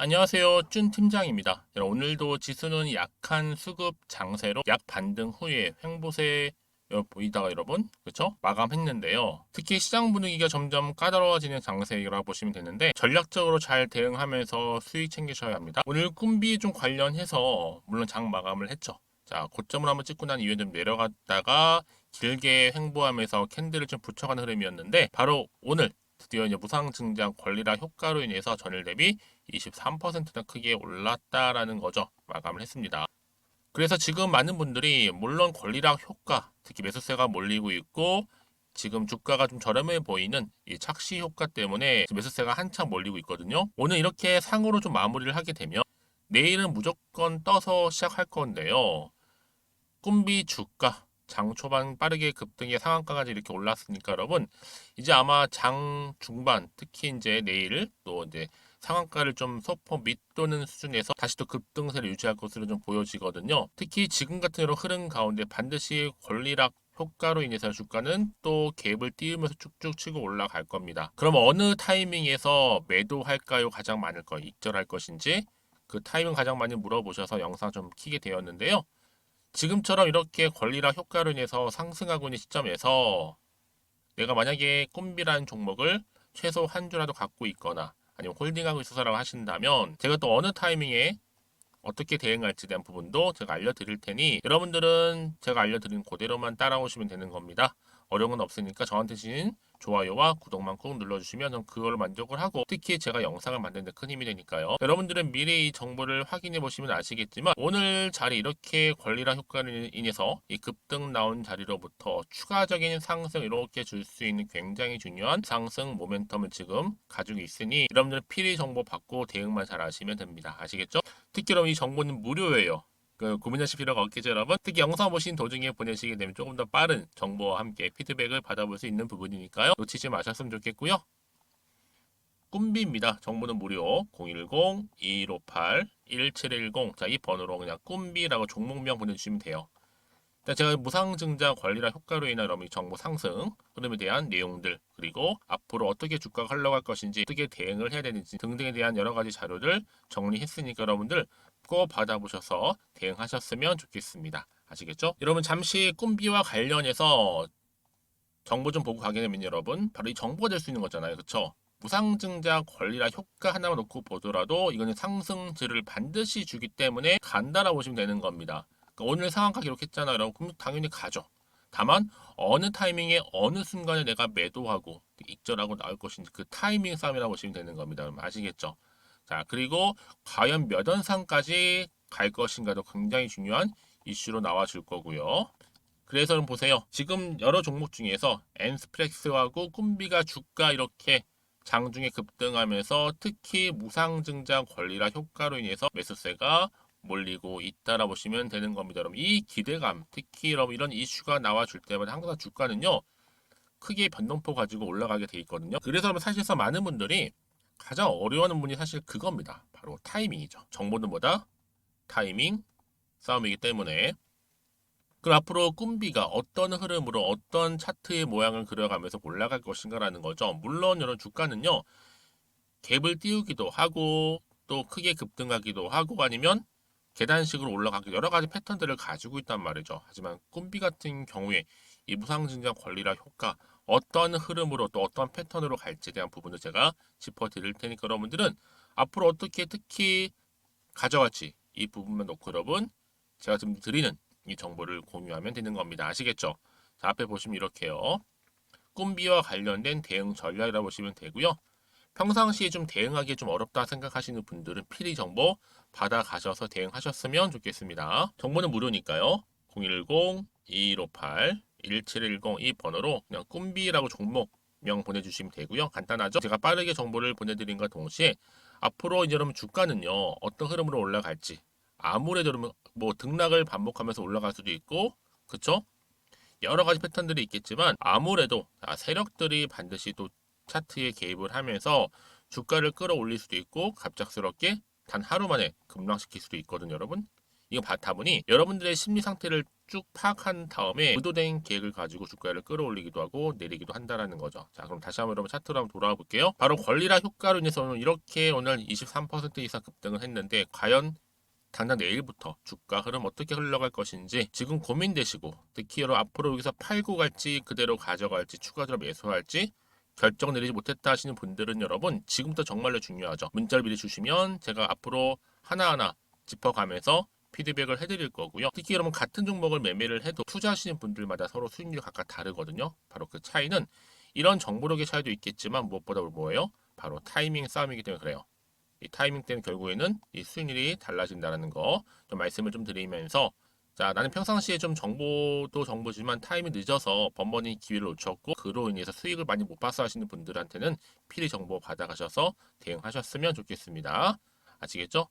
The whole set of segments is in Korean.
안녕하세요. 준 팀장입니다. 오늘도 지수는 약한 수급 장세로 약 반등 후에 횡보세 보이다가 여러분 그쵸? 마감했는데요. 특히 시장 분위기가 점점 까다로워지는 장세라고 보시면 되는데 전략적으로 잘 대응하면서 수익 챙기셔야 합니다. 오늘 꿈비 좀 관련해서 물론 장 마감을 했죠. 자, 고점을 한번 찍고 난 이후에 좀 내려갔다가 길게 횡보하면서 캔들을 좀 붙여가는 흐름이었는데 바로 오늘 드디어 이제 무상증자 권리락 효과로 인해서 전일 대비 23%나 크게 올랐다라는 거죠. 마감을 했습니다. 그래서 지금 많은 분들이 물론 권리락 효과, 특히 매수세가 몰리고 있고 지금 주가가 좀 저렴해 보이는 이 착시 효과 때문에 매수세가 한참 몰리고 있거든요. 오늘 이렇게 상으로 좀 마무리를 하게 되면 내일은 무조건 떠서 시작할 건데요. 꿈비 주가 장 초반 빠르게 급등의 상한가까지 이렇게 올랐으니까 여러분 이제 아마 장 중반 특히 이제 내일 또 이제 상한가를 좀 소폭 밑도는 수준에서 다시 또 급등세를 유지할 것으로 좀 보여지거든요. 특히 지금 같은 이런 흐름 가운데 반드시 권리락 효과로 인해서 주가는 또 갭을 띄우면서 쭉쭉 치고 올라갈 겁니다. 그럼 어느 타이밍에서 매도할까요? 가장 많을 거 익절할 것인지 그 타이밍 가장 많이 물어보셔서 영상 좀 키게 되었는데요. 지금처럼 이렇게 권리락 효과로 인해서 상승하고 있는 시점에서 내가 만약에 꿈비라는 종목을 최소 한 주라도 갖고 있거나 아니면 홀딩하고 있어서라고 하신다면 제가 또 어느 타이밍에 어떻게 대응할지 대한 부분도 제가 알려드릴 테니 여러분들은 제가 알려드린 그대로만 따라오시면 되는 겁니다. 어려운 건 없으니까 저한테 주신 좋아요와 구독만 꼭 눌러주시면 전 그걸로 만족을 하고 특히 제가 영상을 만드는 데 큰 힘이 되니까요. 여러분들은 미리 이 정보를 확인해 보시면 아시겠지만 오늘 자리 이렇게 권리락 효과로 인해서 이 급등 나온 자리로부터 추가적인 상승 이렇게 줄 수 있는 굉장히 중요한 상승 모멘텀을 지금 가지고 있으니 여러분들 필히 정보 받고 대응만 잘 하시면 됩니다. 아시겠죠? 특히 여러분 이 정보는 무료예요. 고민하실 필요가 없겠죠, 여러분? 특히 영상 보신 도중에 보내시게 되면 조금 더 빠른 정보와 함께 피드백을 받아볼 수 있는 부분이니까요. 놓치지 마셨으면 좋겠고요. 꿈비입니다. 정보는 무료 010-2158-1710 자, 이 번호로 그냥 꿈비라고 종목명 보내주시면 돼요. 제가 무상증자 관리랑 효과로 인한 여러분의 정보 상승 흐름에 대한 내용들 그리고 앞으로 어떻게 주가가 흘러갈 것인지 어떻게 대응을 해야 되는지 등등에 대한 여러 가지 자료를 정리했으니까 여러분들 꼭 받아보셔서 대응하셨으면 좋겠습니다. 아시겠죠? 여러분 잠시 꿈비와 관련해서 정보 좀 보고 가게 되면 여러분 바로 이 정보가 될 수 있는 거잖아요. 그쵸? 무상증자 권리라 효과 하나만 놓고 보더라도 이거는 상승세를 반드시 주기 때문에 간다라고 보시면 되는 겁니다. 그러니까 오늘 상한가 기록했잖아요. 여러분 그럼 당연히 가죠. 다만 어느 타이밍에 어느 순간에 내가 매도하고 익절하고 나올 것인지 그 타이밍 싸움이라고 보시면 되는 겁니다. 여러분 아시겠죠? 자 그리고 과연 몇 원상까지 갈 것인가도 굉장히 중요한 이슈로 나와줄 거고요. 그래서 보세요. 지금 여러 종목 중에서 엔스프렉스하고 꿈비가 주가 이렇게 장중에 급등하면서 특히 무상증자 권리락 효과로 인해서 매수세가 몰리고 있다라 보시면 되는 겁니다. 여러분 이 기대감, 특히 여러분 이런 이슈가 나와줄 때마다 항상 주가는요 크게 변동폭 가지고 올라가게 돼 있거든요. 그래서 사실상 많은 분들이 가장 어려워하는 분이 사실 그겁니다. 바로 타이밍이죠. 정보는 뭐다? 타이밍 싸움이기 때문에 그럼 앞으로 꿈비가 어떤 흐름으로 어떤 차트의 모양을 그려가면서 올라갈 것인가라는 거죠. 물론 이런 주가는요. 갭을 띄우기도 하고 또 크게 급등하기도 하고 아니면 계단식으로 올라가기 여러 가지 패턴들을 가지고 있단 말이죠. 하지만 꿈비 같은 경우에 이 무상증자 권리락 효과 어떤 흐름으로 또 어떤 패턴으로 갈지에 대한 부분을 제가 짚어드릴 테니까 여러분들은 앞으로 어떻게 특히 가져갈지 이 부분만 놓고 여러분 제가 지금 드리는 이 정보를 공유하면 되는 겁니다. 아시겠죠? 자, 앞에 보시면 이렇게요. 꿈비와 관련된 대응 전략이라고 보시면 되고요. 평상시에 좀 대응하기 좀 어렵다 생각하시는 분들은 필히 정보 받아가셔서 대응하셨으면 좋겠습니다. 정보는 무료니까요. 010-2158-1710 이 번호로 그냥 꿈비라고 종목명 보내주시면 되고요. 간단하죠? 제가 빠르게 정보를 보내드린과 동시에 앞으로 이제 여러분 주가는요. 어떤 흐름으로 올라갈지 아무래도 여러분 뭐 등락을 반복하면서 올라갈 수도 있고 그쵸? 여러 가지 패턴들이 있겠지만 아무래도 세력들이 반드시 또 차트에 개입을 하면서 주가를 끌어올릴 수도 있고 갑작스럽게 단 하루 만에 급락시킬 수도 있거든요, 여러분. 이거 다분히 여러분들의 심리 상태를 쭉 파악한 다음에 의도된 계획을 가지고 주가를 끌어올리기도 하고 내리기도 한다라는 거죠. 자, 그럼 다시 한번 여러분 차트로 한번 돌아와 볼게요. 바로 권리락 효과로 인해서 이렇게 오늘 23% 이상 급등을 했는데 과연 당장 내일부터 주가 흐름 어떻게 흘러갈 것인지 지금 고민되시고, 특히 여러분 앞으로 여기서 팔고 갈지 그대로 가져갈지 추가적으로 매수할지 결정 내리지 못했다 하시는 분들은 여러분 지금부터 정말로 중요하죠. 문자를 미리 주시면 제가 앞으로 하나하나 짚어가면서 피드백을 해드릴 거고요. 특히 여러분 같은 종목을 매매를 해도 투자하시는 분들마다 서로 수익률이 각각 다르거든요. 바로 그 차이는 이런 정보력의 차이도 있겠지만 무엇보다 뭐예요? 바로 타이밍 싸움이기 때문에 그래요. 이 타이밍 때문에 결국에는 이 수익률이 달라진다는 거 좀 말씀을 좀 드리면서, 자, 나는 평상시에 좀 정보도 정보지만 타임이 늦어서 번번이 기회를 놓쳤고 그로 인해서 수익을 많이 못 봐서 하시는 분들한테는 필히 정보 받아가셔서 대응하셨으면 좋겠습니다. 아시겠죠?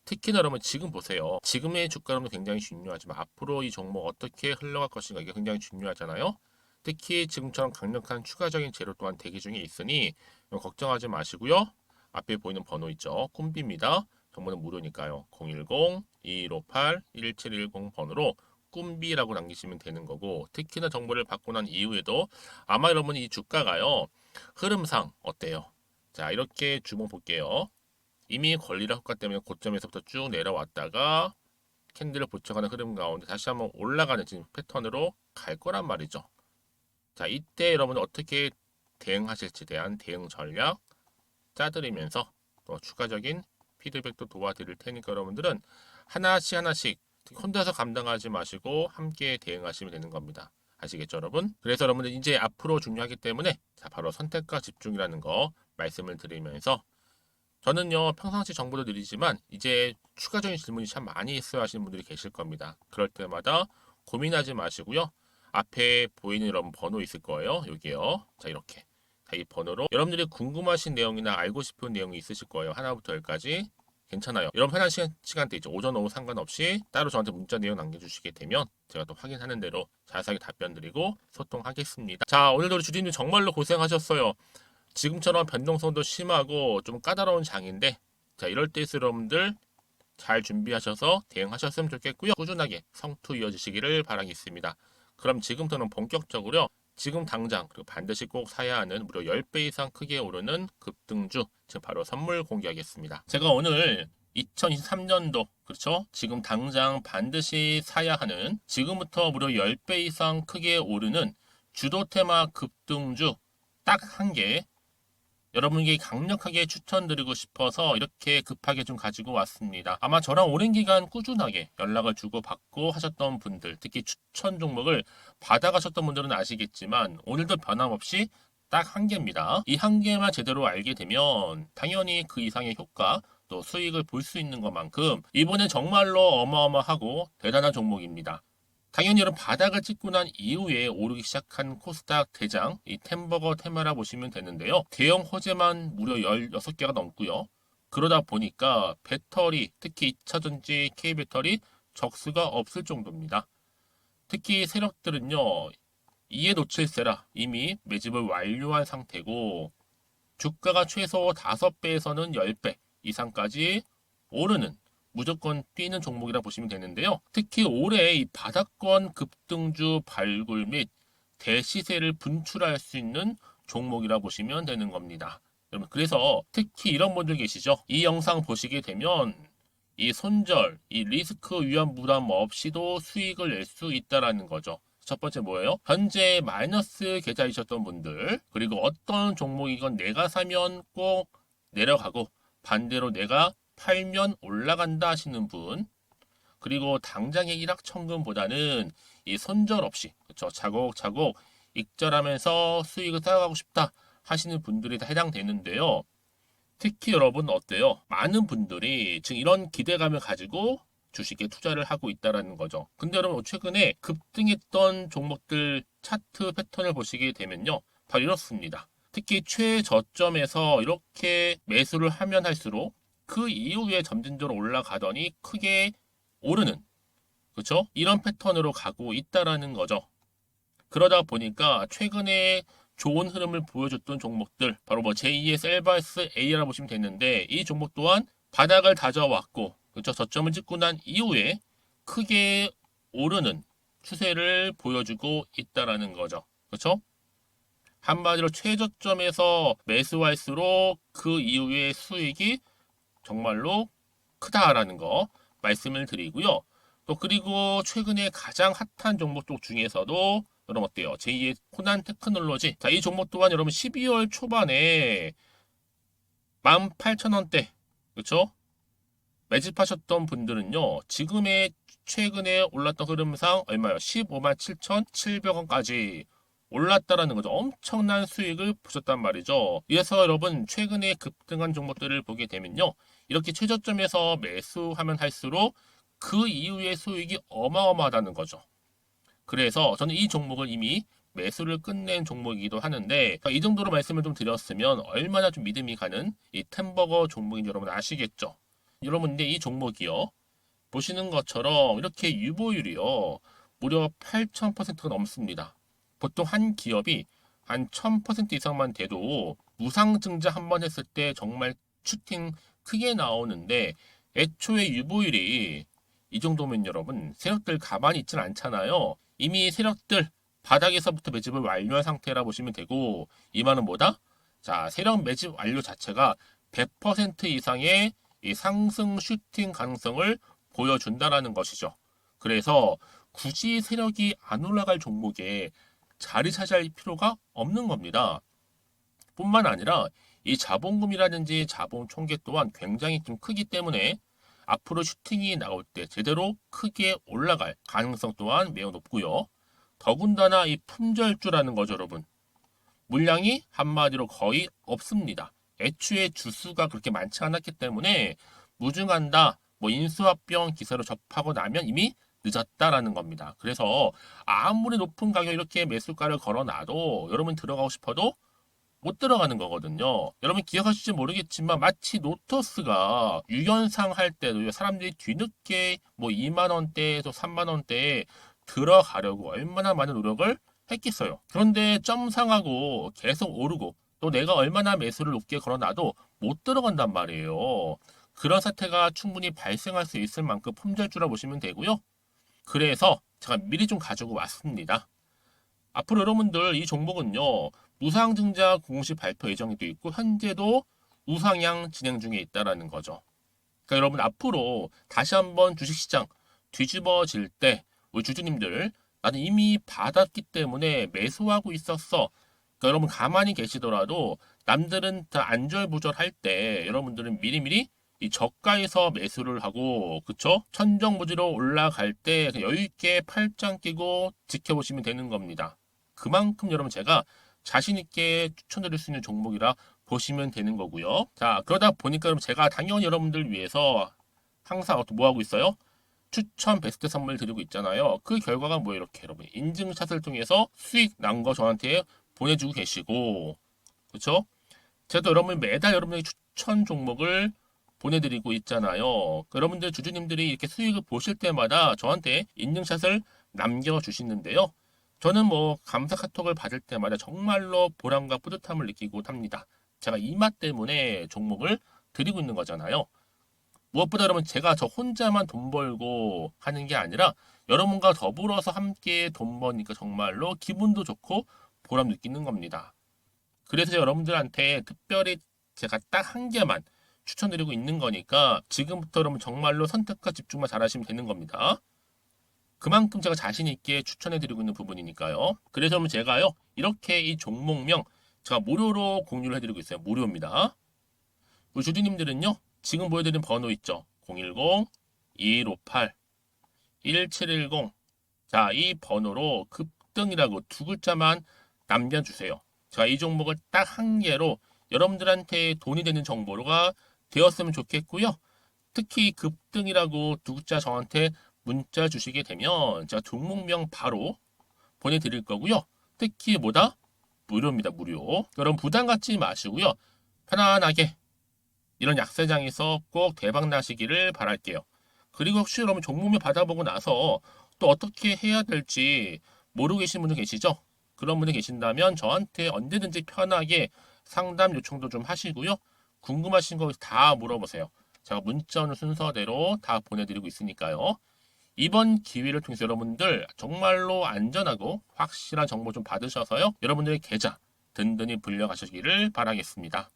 특히나 여러분 지금 보세요. 지금의 주가 흐름도 굉장히 중요하지만 앞으로 이 종목 어떻게 흘러갈 것인가 이게 굉장히 중요하잖아요. 특히 지금처럼 강력한 추가적인 재료 또한 대기 중에 있으니 걱정하지 마시고요. 앞에 보이는 번호 있죠. 꿈비입니다. 정보는 무료니까요. 010-2158-1710 번호로 꿈비라고 남기시면 되는 거고, 특히나 정보를 받고 난 이후에도 아마 여러분 이 주가가요. 흐름상 어때요? 자, 이렇게 주목 볼게요. 이미 권리락 효과 때문에 고점에서부터 쭉 내려왔다가 캔들을 보쳐가는 흐름 가운데 다시 한번 올라가는 지금 패턴으로 갈 거란 말이죠. 자, 이때 여러분 어떻게 대응하실지 대한 대응 전략 짜드리면서 또 추가적인 피드백도 도와드릴 테니까 여러분들은 하나씩 혼자서 감당하지 마시고 함께 대응하시면 되는 겁니다. 아시겠죠, 여러분? 그래서 여러분들 이제 앞으로 중요하기 때문에 자, 바로 선택과 집중이라는 거 말씀을 드리면서, 저는요 평상시 정보도 드리지만 이제 추가적인 질문이 참 많이 있어야 하시는 분들이 계실 겁니다. 그럴 때마다 고민하지 마시고요. 앞에 보이는 여러분 번호 있을 거예요. 여기요. 자, 이렇게. 자, 이 번호로 여러분들이 궁금하신 내용이나 알고 싶은 내용이 있으실 거예요. 하나부터 열까지. 괜찮아요. 여러분 편한 시간대 있죠. 오전, 오후 상관없이 따로 저한테 문자 내용 남겨주시게 되면 제가 또 확인하는 대로 자세하게 답변 드리고 소통하겠습니다. 자, 오늘도 우리 주디님 정말로 고생하셨어요. 지금처럼 변동성도 심하고 좀 까다로운 장인데, 자, 이럴 때일수록 여러분들 잘 준비하셔서 대응하셨으면 좋겠고요. 꾸준하게 성투 이어지시기를 바라겠습니다. 그럼 지금부터는 본격적으로 지금 당장 그리고 반드시 꼭 사야 하는 무려 10배 이상 크게 오르는 급등주, 지금 바로 선물 공개하겠습니다. 제가 오늘 2023년도, 그렇죠? 지금 당장 반드시 사야 하는 지금부터 무려 10배 이상 크게 오르는 주도 테마 급등주 딱 한 개 여러분에게 강력하게 추천드리고 싶어서 이렇게 급하게 좀 가지고 왔습니다. 아마 저랑 오랜 기간 꾸준하게 연락을 주고받고 하셨던 분들, 특히 추천 종목을 받아가셨던 분들은 아시겠지만 오늘도 변함없이 딱 한 개입니다. 이 한 개만 제대로 알게 되면 당연히 그 이상의 효과 또 수익을 볼 수 있는 것만큼 이번에 정말로 어마어마하고 대단한 종목입니다. 당연히 여러분 바닥을 찍고 난 이후에 오르기 시작한 코스닥 대장 이 템버거 테마라 보시면 되는데요. 대형 호재만 무려 16개가 넘고요. 그러다 보니까 배터리, 특히 2차전지 K배터리 적수가 없을 정도입니다. 특히 세력들은요. 이에 놓칠세라 이미 매집을 완료한 상태고 주가가 최소 5배에서는 10배 이상까지 오르는 무조건 뛰는 종목이라 보시면 되는데요. 특히 올해 이 바닥권 급등주 발굴 및 대시세를 분출할 수 있는 종목이라 보시면 되는 겁니다. 여러분, 그래서 특히 이런 분들 계시죠. 이 영상 보시게 되면 이 손절, 이 리스크 위험 부담 없이도 수익을 낼 수 있다라는 거죠. 첫 번째 뭐예요? 현재 마이너스 계좌이셨던 분들, 그리고 어떤 종목이건 내가 사면 꼭 내려가고 반대로 내가 팔면 올라간다 하시는 분, 그리고 당장의 일확천금보다는 이 손절 없이 그렇죠, 차곡차곡 익절하면서 수익을 쌓아가고 싶다 하시는 분들이 다 해당되는데요. 특히 여러분 어때요? 많은 분들이 지금 이런 기대감을 가지고 주식에 투자를 하고 있다는 거죠. 근데 여러분 최근에 급등했던 종목들 차트 패턴을 보시게 되면요, 바로 이렇습니다. 특히 최저점에서 이렇게 매수를 하면 할수록 그 이후에 점진적으로 올라가더니 크게 오르는, 그렇죠? 이런 패턴으로 가고 있다라는 거죠. 그러다 보니까 최근에 좋은 흐름을 보여줬던 종목들, 바로 뭐 제2의 셀바스 A라 보시면 되는데 이 종목 또한 바닥을 다져왔고, 그렇죠? 저점을 찍고 난 이후에 크게 오르는 추세를 보여주고 있다라는 거죠. 그렇죠? 한마디로 최저점에서 매수할수록 그 이후의 수익이 정말로 크다라는 거 말씀을 드리고요. 또 그리고 최근에 가장 핫한 종목 쪽 중에서도 여러분 어때요? 제2의 코난 테크놀로지. 자, 이 종목 또한 여러분 12월 초반에 18,000원대 그렇죠? 매집하셨던 분들은요. 지금의 최근에 올랐던 흐름상 얼마요? 15만 7,700원까지 올랐다라는 거죠. 엄청난 수익을 보셨단 말이죠. 그래서 여러분 최근에 급등한 종목들을 보게 되면요. 이렇게 최저점에서 매수하면 할수록 그 이후의 수익이 어마어마하다는 거죠. 그래서 저는 이 종목을 이미 매수를 끝낸 종목이기도 하는데 이 정도로 말씀을 좀 드렸으면 얼마나 좀 믿음이 가는 이 템버거 종목인지 여러분 아시겠죠? 여러분 근데 이 종목이요. 보시는 것처럼 이렇게 유보율이요. 무려 8,000%가 넘습니다. 보통 한 기업이 한 1000% 이상만 돼도 무상증자 한 번 했을 때 정말 슈팅 크게 나오는데 애초에 유보율이 이 정도면 여러분 세력들 가만히 있진 않잖아요. 이미 세력들 바닥에서부터 매집을 완료한 상태라 보시면 되고 이 말은 뭐다? 자, 세력 매집 완료 자체가 100% 이상의 이 상승 슈팅 가능성을 보여준다라는 것이죠. 그래서 굳이 세력이 안 올라갈 종목에 자리 차지할 필요가 없는 겁니다. 뿐만 아니라 이 자본금이라든지 자본 총계 또한 굉장히 좀 크기 때문에 앞으로 슈팅이 나올 때 제대로 크게 올라갈 가능성 또한 매우 높고요. 더군다나 이 품절주라는 거죠, 여러분. 물량이 한마디로 거의 없습니다. 애초에 주수가 그렇게 많지 않았기 때문에 무증한다, 뭐 인수합병 기사로 접하고 나면 이미 늦었다라는 겁니다. 그래서 아무리 높은 가격 이렇게 매수가를 걸어놔도 여러분 들어가고 싶어도 못 들어가는 거거든요. 여러분 기억하실지 모르겠지만 마치 노터스가 유연상 할 때도 사람들이 뒤늦게 뭐 2만 원대에서 3만 원대에 들어가려고 얼마나 많은 노력을 했겠어요. 그런데 점상하고 계속 오르고 또 내가 얼마나 매수를 높게 걸어놔도 못 들어간단 말이에요. 그런 사태가 충분히 발생할 수 있을 만큼 품절주라 보시면 되고요. 그래서 제가 미리 좀 가지고 왔습니다. 앞으로 여러분들 이 종목은요. 무상증자 공식 발표 예정이 되어 있고 현재도 우상향 진행 중에 있다라는 거죠. 그러니까 여러분 앞으로 다시 한번 주식시장 뒤집어질 때 우리 주주님들 나는 이미 받았기 때문에 매수하고 있었어. 그러니까 여러분 가만히 계시더라도 남들은 다 안절부절할 때 여러분들은 미리미리 이 저가에서 매수를 하고 그쵸? 천정부지로 올라갈 때 여유 있게 팔짱 끼고 지켜보시면 되는 겁니다. 그만큼 여러분 제가 자신 있게 추천드릴 수 있는 종목이라 보시면 되는 거고요. 자, 그러다 보니까 여러분 제가 당연히 여러분들 위해서 항상 뭐 하고 있어요? 추천 베스트 선물 드리고 있잖아요. 그 결과가 뭐예요? 이렇게 여러분 인증샷을 통해서 수익 난 거 저한테 보내주고 계시고 그렇죠? 제가 여러분 매달 여러분에게 추천 종목을 보내드리고 있잖아요. 여러분들 주주님들이 이렇게 수익을 보실 때마다 저한테 인증샷을 남겨주시는데요. 저는 뭐 감사 카톡을 받을 때마다 정말로 보람과 뿌듯함을 느끼고 합니다. 제가 이 맛 때문에 종목을 드리고 있는 거잖아요. 무엇보다 여러분 제가 저 혼자만 돈 벌고 하는 게 아니라 여러분과 더불어서 함께 돈 버니까 정말로 기분도 좋고 보람 느끼는 겁니다. 그래서 여러분들한테 특별히 제가 딱 한 개만 추천드리고 있는 거니까 지금부터 여러분 정말로 선택과 집중만 잘하시면 되는 겁니다. 그만큼 제가 자신 있게 추천해드리고 있는 부분이니까요. 그래서 여러분 제가요 이렇게 이 종목명 제가 무료로 공유를 해드리고 있어요. 무료입니다. 우리 주주님들은요 지금 보여드린 번호 있죠. 010-2158-1710 자, 이 번호로 급등이라고 두 글자만 남겨주세요. 제가 이 종목을 딱 한 개로 여러분들한테 돈이 되는 정보가 되었으면 좋겠고요. 특히 급등이라고 두 글자 저한테 문자 주시게 되면 제가 종목명 바로 보내드릴 거고요. 특히 뭐다? 무료입니다. 무료. 여러분 부담 갖지 마시고요. 편안하게 이런 약세장에서 꼭 대박 나시기를 바랄게요. 그리고 혹시 여러분 종목명 받아보고 나서 또 어떻게 해야 될지 모르고 계신 분들 계시죠? 그런 분들 계신다면 저한테 언제든지 편하게 상담 요청도 좀 하시고요. 궁금하신 거 다 물어보세요. 제가 문자 오는 순서대로 다 보내드리고 있으니까요. 이번 기회를 통해서 여러분들 정말로 안전하고 확실한 정보 좀 받으셔서요. 여러분들의 계좌 든든히 불려가시기를 바라겠습니다.